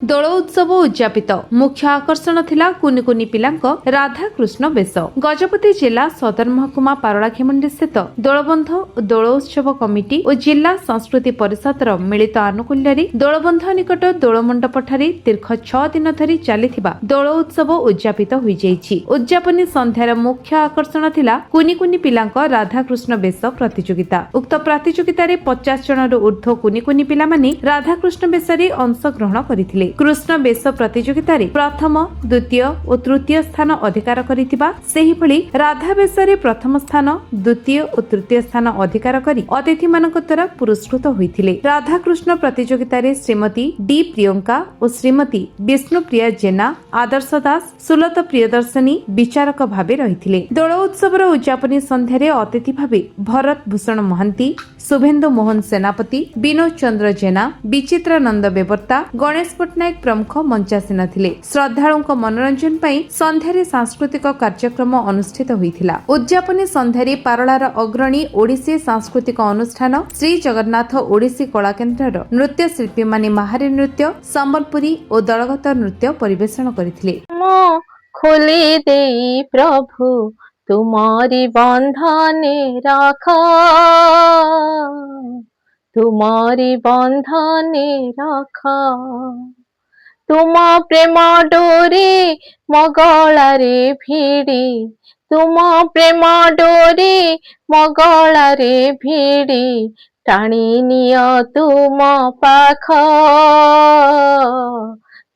ଦୋଳ ଉତ୍ସବ ଉଦ୍ଯାପିତ ମୁଖ୍ୟ ଆକର୍ଷଣ ଥିଲା କୁନି କୁନି ପିଲାଙ୍କ ରାଧାକୃଷ୍ଣ ବେଶ। ଗଜପତି ଜିଲ୍ଲା ସଦର ମହକୁମା ପାରଳାଖେମୁଣ୍ଡି ସ୍ଥିତ ଦୋଳବନ୍ଧ ଓ ଦୋଳ ଉତ୍ସବ କମିଟି ଓ ଜିଲ୍ଲା ସଂସ୍କୃତି ପରିଷଦର ମିଳିତ ଆନୁକୂଲ୍ୟରେ ଦୋଳବନ୍ଧ ନିକଟ ଦୋଳମଣ୍ଡପଠାରେ ଦୀର୍ଘ 6 ଦିନ ଧରି ଚାଲିଥିବା ଦୋଳ ଉତ୍ସବ ଉଦ୍ଯାପିତ ହୋଇଯାଇଛି। ଉଦ୍ଯାପନୀ ସନ୍ଧ୍ୟାର ମୁଖ୍ୟ ଆକର୍ଷଣ ଥିଲା କୁନି କୁନି ପିଲାଙ୍କ ରାଧାକୃଷ୍ଣ ବେଶ ପ୍ରତିଯୋଗିତା। ଉକ୍ତ ପ୍ରତିଯୋଗିତାରେ 50 ଜଣରୁ ଊର୍ଦ୍ଧ୍ୱ କୁନି କୁନି ପିଲାମାନେ ରାଧାକୃଷ୍ଣ ବେଶରେ ଅଂଶଗ୍ରହଣ କରିଥିଲେ। କୃଷ୍ଣ ବେଶ ପ୍ରତିଯୋଗିତାରେ ପ୍ରଥମ, ଦ୍ୱିତୀୟ ଓ ତୃତୀୟ ସ୍ଥାନ ଅଧିକାର କରିଥିବା ସେହିଭଳି ରାଧା ବେଶରେ ପ୍ରଥମ ସ୍ଥାନ, ଦ୍ୱିତୀୟ ଓ ତୃତୀୟ ସ୍ଥାନ ଅଧିକାର କରି ଅତିଥିମାନଙ୍କ ଦ୍ୱାରା ପୁରସ୍କୃତ ହୋଇଥିଲେ। ରାଧାକୃଷ୍ଣ ପ୍ରତିଯୋଗିତାରେ ଶ୍ରୀମତୀ ଡି ପ୍ରିୟଙ୍କା ଓ ଶ୍ରୀମତୀ ବିଷ୍ଣୁପ୍ରିୟା ଜେନା, ଆଦର୍ଶ ଦାସ, ସୁଲତ ପ୍ରିୟଦର୍ଶିନୀ ବିଚାରକ ଭାବେ ରହିଥିଲେ। ଦୋଳ ଉତ୍ସବର ଉଦ୍ଯାପନୀ ସନ୍ଧ୍ୟାରେ ଅତିଥି ଭାବେ ଭରତ ଭୂଷଣ ମହାନ୍ତି, शुभेन्दु मोहन सेनापति, विनोद चंद्र जेना, विचित्रानंद बेबर्ता, गणेश पट्टनायक प्रमुख मंचासीन थिले। श्रद्धालुंक मनोरंजन पई संध्यारे सांस्कृतिक कार्यक्रम अनुष्ठित होइथिला। उद्यापनी संध्यारे पारलार अग्रणी ओडिसी सांस्कृतिक अनुष्ठान श्री जगन्नाथ ओडिसी कला केन्द्रर नृत्य शिल्पी माने महारी नृत्य, संबलपुरी और दलगत नृत्य परिवेषण करथिले। खोली देई प्रभु तुम्हारी बंधने राखा, तुम्हारी बंधने राखा, तुम प्रेम डोरी मगलारे भिड़ी, तुम प्रेम डोरी मगलारे भिड़ी, टाणी नियो तुम पाख,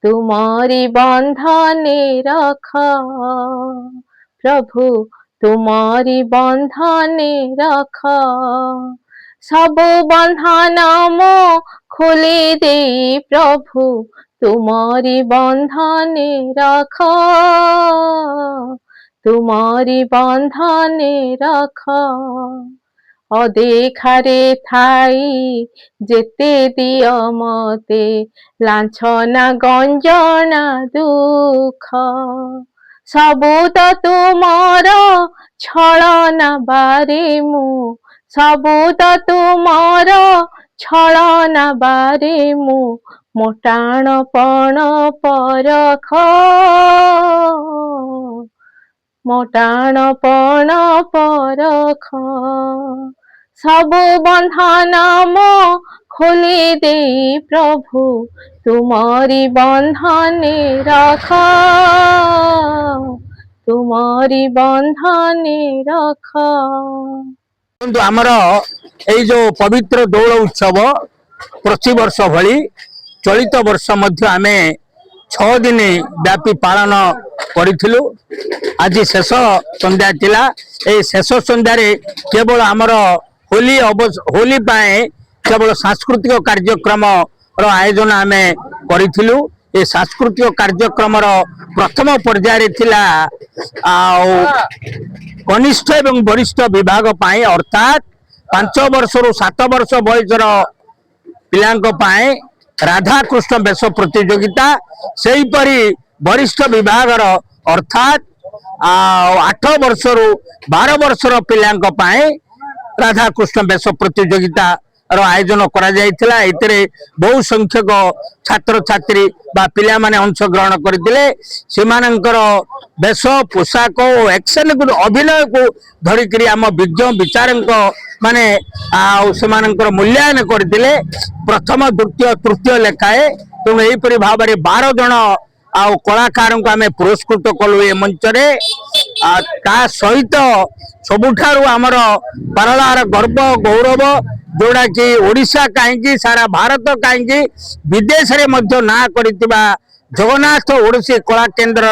तुम्हारी बंधने रखा प्रभु, तुम्हारी बंधने रखा। सब बंधन मो खोली दे प्रभु, तुम्हारी बंधने रखा, तुम्हारी बंधने रखा। अदेखारे थाई जेते दियो मते, लांछना गंजना दुख, सबू तो तुमार छलना बारे मु, सबू तो तुमार छलना बारे मु, मोटाणपण परख, मोटाणपण परख। सबु बंधन मो खोली दे प्रभु, तुम्हारी बंधने रखा, तुम्हारी बंधने रखा। आमर एई जो पवित्र दौड़ उत्सव प्रति वर्ष भली चलित वर्ष मध्य आमे 6 दिन व्यापी पालन करिथिलु। आज शेष संध्या थिला। ए शेष संध्या रे केवल आमर होली पाए केवल सांस्कृतिक कार्यक्रम रो आयोजन आमे करिथिलु। ए सांस्कृतिक कार्यक्रम रो प्रथम पर्याय थिला कनिष्ठ एवं वरिष्ठ विभाग पाए, अर्थात 5 वर्ष रु 7 वर्ष बयसर पिलांक पाए राधाकृष्ण बेश प्रतियोगिता, सेहीपरि वरिष्ठ विभाग अर्थात 8 वर्ष रु 12 वर्षर पिलांक पाए राधाकृष्ण बेश प्रतियोगिता आयोजन करा जायतिला। एतरे बहु संख्यक छात्र छात्री बा पिला माने अंश ग्रहण करथिले। सेमानंकर बेश पोशाक और एक्शन को अभिनय को धरिकरी आम विज्ञ विचारक माने सेमानंकर मूल्यांकन करथिले। प्रथम, द्वितीय, तृतीय लेखाए तेणु एहीपरि भाव में 12 जन कलाकार को आम पुरस्कृत कलु ए मंच रे। ता सहित सबुठारु आमर पारलार गर्व गौरव जोड़ा कि ओडिशा कहीं सारा भारत कहीं विदेश रे मध्य ना करितिबा जगन्नाथ ओडिसी कला केन्द्र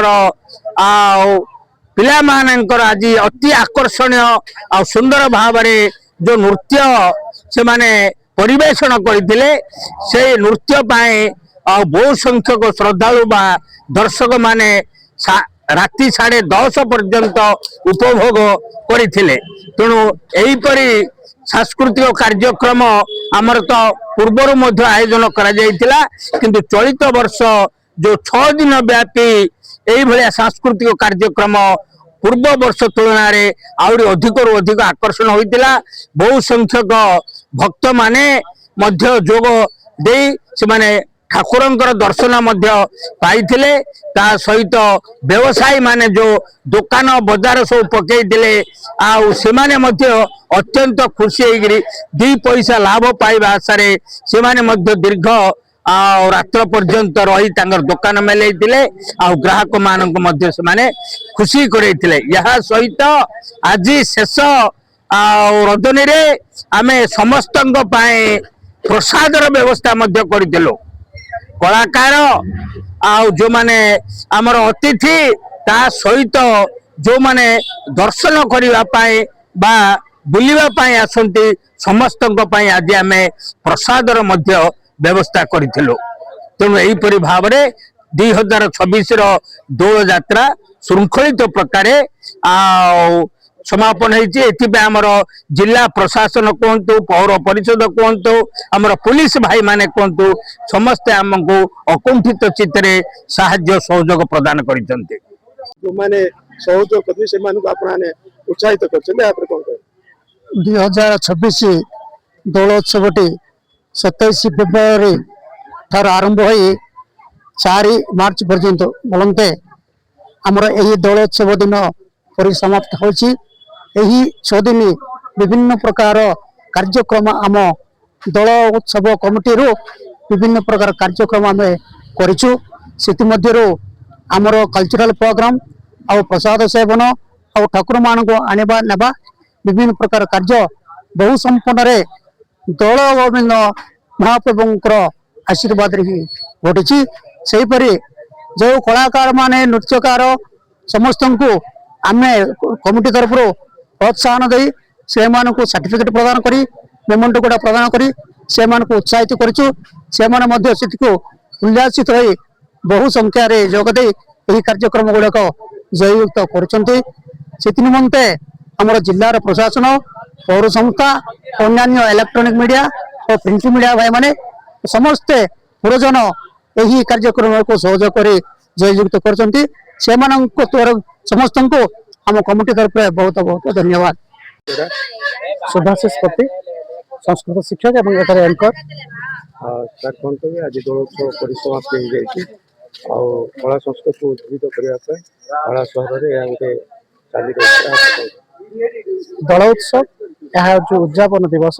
पिला मानकर आज अति आकर्षणीय आ सुंदर भाव में जो नृत्य से माने परिवेषण करथिले, से नृत्य पाए बहु संख्यक श्रद्धालु बा दर्शक माने राति 10:30 पर्यंत उपभोग करथिले। तेणु एहीपरि सांस्कृतिक कार्यक्रम आमर तो पूर्वर मध्य आयोजन करा जायतिला, किंतु चलित वर्ष जो 6 दिन व्यापी एही भलिया सांस्कृतिक कार्यक्रम पूर्व वर्ष तुलना रे आउरी अधिकरु अधिक आकर्षण होइतिला। बहु संख्यक भक्त माने मध्य जोग दे से माने ଠାକୁରଙ୍କର ଦର୍ଶନ ମଧ୍ୟ ପାଇଥିଲେ। ତା ସହିତ ବ୍ୟବସାୟୀ ମାନେ जो ଦୋକାନ ବଜାର ସବୁ ପକେଇଥିଲେ ଆଉ ସେମାନେ ମଧ୍ୟ ଅତ୍ୟନ୍ତ ଖୁସି ହେଇକିରି 2 ପଇସା ଲାଭ ପାଇବା ଆଶାରେ ସେମାନେ ମଧ୍ୟ ଦୀର୍ଘ ଆଉ ରାତ୍ର ପର୍ଯ୍ୟନ୍ତ ରହି ତାଙ୍କର ଦୋକାନ ମେଲେଇଥିଲେ ଆଉ ଗ୍ରାହକ ମାନଙ୍କୁ ମଧ୍ୟ ସେମାନେ ଖୁସି କରେଇଥିଲେ। ଏହା ସହିତ ଆଜି ଶେଷ ଆଉ ରଜନୀରେ ଆମେ ସମସ୍ତଙ୍କ ପାଇଁ ପ୍ରସାଦର ବ୍ୟବସ୍ଥା ମଧ୍ୟ କରିଥିଲୁ। କଳାକାର ଆଉ जो माने आमर अतिथि ता सहित जो माने दर्शन करिवा पाए बा बुलिवा पाए आसंती समस्तଙ୍କ ପାଇଁ ଆଜି ଆମେ ପ୍ରସାଦର ମଧ୍ୟ ବ୍ୟବସ୍ଥା କରିଥିଲୁ। ତେଣୁ ଏହିପରି ଭାବରେ 2026 ର ଦୋଳ ଯାତ୍ରା ଶୃଙ୍ଖଳିତ ପ୍ରକାରେ ଆଉ समापन होती। एथिपाई आमर जिला प्रशासन कहतु पौर परिषद कहतु आमर पुलिस भाई माने कहतु समस्ते आमको अकुंठित चित्तरे साहाय्य सहयोग प्रदान करते। जो माने सहयोग करते से मानक आपने उत्साहित करछन। 2026 दोलोत्सवटी 27 फेब्रुआरी ठार आरंभ हो 4 मार्च पर्यंत बोलते आमर यही दोलोत्सव दिन परिसमाप्त होची। यही 6 दिन विभिन्न प्रकार कार्यक्रम आम दल उत्सव कमिटी रो विभिन्न प्रकार कार्यक्रम आम करिछु। सेति मध्यरो आमर कल्चरल प्रोग्राम आ प्रसाद सेवन आ ठाकुर मान को आनिबा नेबा विभिन्न प्रकार कार्य बहु संपन्न रे दल गोविंद महाप्रभुंकर आशीर्वाद रे घटी। सेही परि जो कलाकार माने नृत्यकार समस्त को आम कमिटी तरफ प्रोत्साहन दे से सर्टिफिकेट प्रदान करी मोमेंट गुड़ा प्रदान करी से उत्साहित करिछु। से उल्लासित रही बहु संख्यार जोगदे यही कार्यक्रम गुड़ाक जययुक्त कर निमंते आमर जिलार प्रशासन पौर संस्था अन्य इलेक्ट्रोनिक मीडिया और प्रिंट मीडिया भाई माने समस्ते पुरजन यही कार्यक्रम को सहयोग कर जययुक्त कर समस्त को आम कमिटी तरफ बहुत बहुत धन्यवाद। सुभाषिष पति संस्कृत शिक्षक एवं एथर एंकर सर कहते आज दोलोत्सव परिसमाप्ति हो जाए कला संस्कृति को उज्जीवित करने कला सहर में गोटे चाली दलोत्सव यह जो उद्यापन दिवस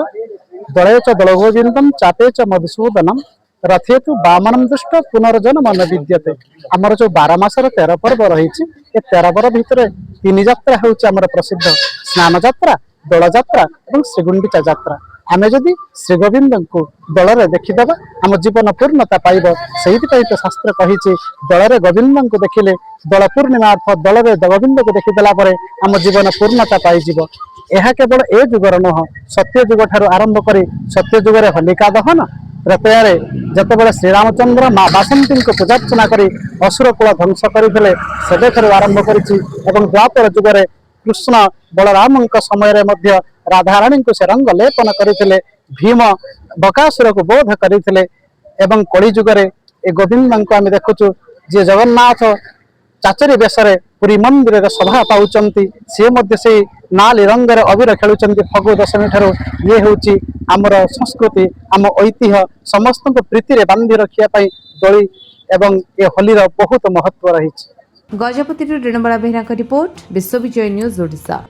दले च दलगोविंदम चापे च मधुसूदनम रथे तु बामनम दुष्ट पुनर्जन्म न विद्यते। आमर जो 12 मासर 13 पर्व रही 13 पर्व भितर 3 यात्रा होउची आमर प्रसिद्ध स्नान यात्रा दोल यात्रा और श्रीगुंडीचा यात्रा। आमे जदि श्री गोविंद को दल देखीदबा आम जीवन पूर्णता पाइब। से तो शास्त्र कही दल गोविंद को देखिले दल पूर्णिमा अर्थ दल गोविंद को देखीदेला आम जीवन पूर्णता पाइब। यह केवल ए जुगर नुह सत्य जुग ठार आरंभ कर सत्य जुगर होलिका दहन तृतीय जितेबाला श्रीरामचंद्र माँ बासंती को पूजार्चना कर असुर कूल ध्वंस करते से आरंभ कर द्वापर जुगरे कृष्ण बलराम समय राधाराणी को से रंग लेपन करते भीम बकासुर को बोध करते कली जुगरे ए गोविंद को आम देखुचु जे जगन्नाथ चाचरी बेसरे पुरी मंदिर सभा पाउचंती से नाली रंगर अबीर खेलुचंती फगु दशमी ठारू ये होची आमर संस्कृति आम ऐतिह्य समस्त प्रीति रे बांधी रखिया दोली एवं ये होलीर बहुत महत्व रही। Gajapati ऋणबला Behera report विश्वविजय news Odisha.